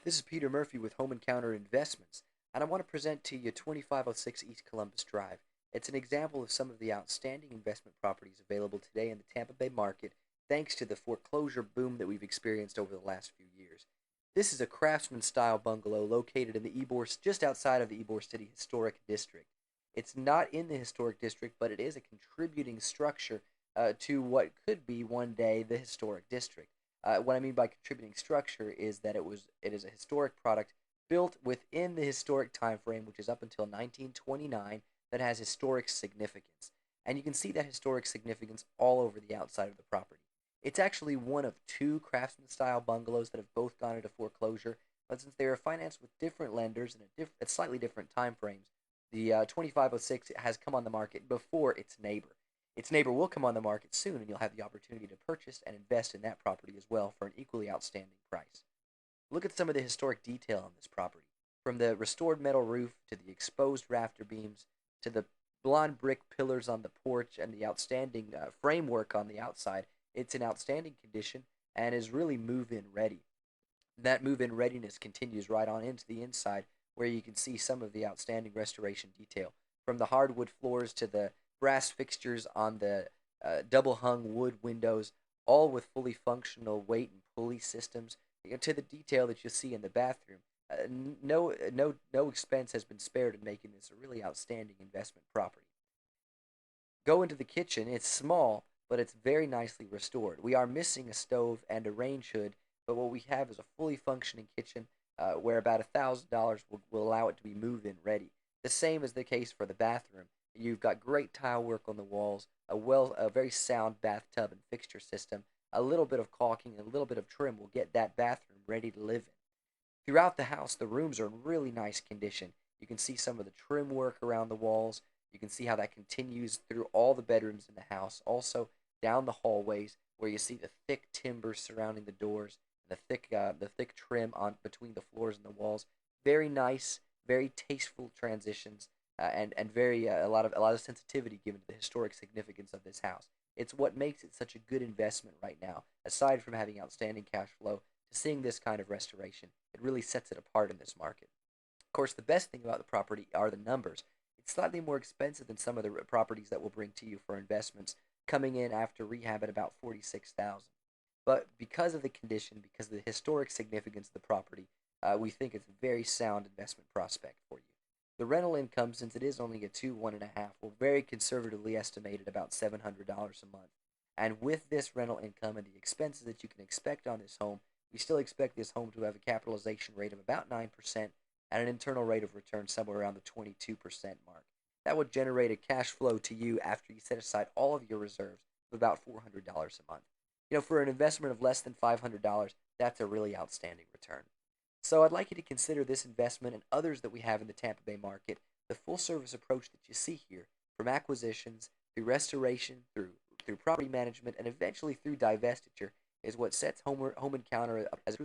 This is Peter Murphy with Home Encounter Investments, and I want to present to you 2506 East Columbus Drive. It's an example of some of the outstanding investment properties available today in the Tampa Bay market thanks to the foreclosure boom that we've experienced over the last few years. This is a craftsman style bungalow located in the just outside of the Ybor City Historic District. It's not in the historic district, but it is a contributing structure to what could be one day the historic district. What I mean by contributing structure is that it is a historic product built within the historic time frame, which is up until 1929, that has historic significance. And you can see that historic significance all over the outside of the property. It's actually one of two craftsman style bungalows that have both gone into foreclosure, but since they are financed with different lenders and at slightly different time frames, the 2506 has come on the market before its neighbor. Its neighbor will come on the market soon, and you'll have the opportunity to purchase and invest in that property as well for an equally outstanding price. Look at some of the historic detail on this property, from the restored metal roof to the exposed rafter beams to the blonde brick pillars on the porch and the outstanding framework on the outside. It's in outstanding condition and is really move-in ready. That move-in readiness continues right on into the inside, where you can see some of the outstanding restoration detail, from the hardwood floors to the brass fixtures on the double hung wood windows, all with fully functional weight and pulley systems, to the detail that you see in the bathroom. No expense has been spared in making this a really outstanding investment property. Go into the kitchen. It's small, but it's very nicely restored. We are missing a stove and a range hood, but what we have is a fully functioning kitchen where about $1,000 will allow it to be move-in ready. The same is the case for the bathroom. You've got great tile work on the walls, a very sound bathtub and fixture system. A little bit of caulking and a little bit of trim will get that bathroom ready to live in. Throughout the house, the rooms are in really nice condition. You can see some of the trim work around the walls. You can see how that continues through all the bedrooms in the house. Also, down the hallways, where you see the thick timber surrounding the doors, the thick trim on between the floors and the walls. Very nice, very tasteful transitions, and very a lot of sensitivity given to the historic significance of this house. It's what makes it such a good investment right now. Aside from having outstanding cash flow, to seeing this kind of restoration, it really sets it apart in this market. Of course, the best thing about the property are the numbers. It's slightly more expensive than some of the properties that we'll bring to you for investments, coming in after rehab at about 46,000. But because of the condition, because of the historic significance of the property, we think it's a very sound investment prospect for you. The rental income, since it is only a two, one and a half, will very conservatively estimate at about $700 a month. And with this rental income and the expenses that you can expect on this home, we still expect this home to have a capitalization rate of about 9% and an internal rate of return somewhere around the 22% mark. That would generate a cash flow to you after you set aside all of your reserves of about $400 a month. For an investment of less than $500, that's a really outstanding return. So I'd like you to consider this investment and others that we have in the Tampa Bay market, the full service approach that you see here, from acquisitions through restoration, through property management, and eventually through divestiture, is what sets Home Encounter up as a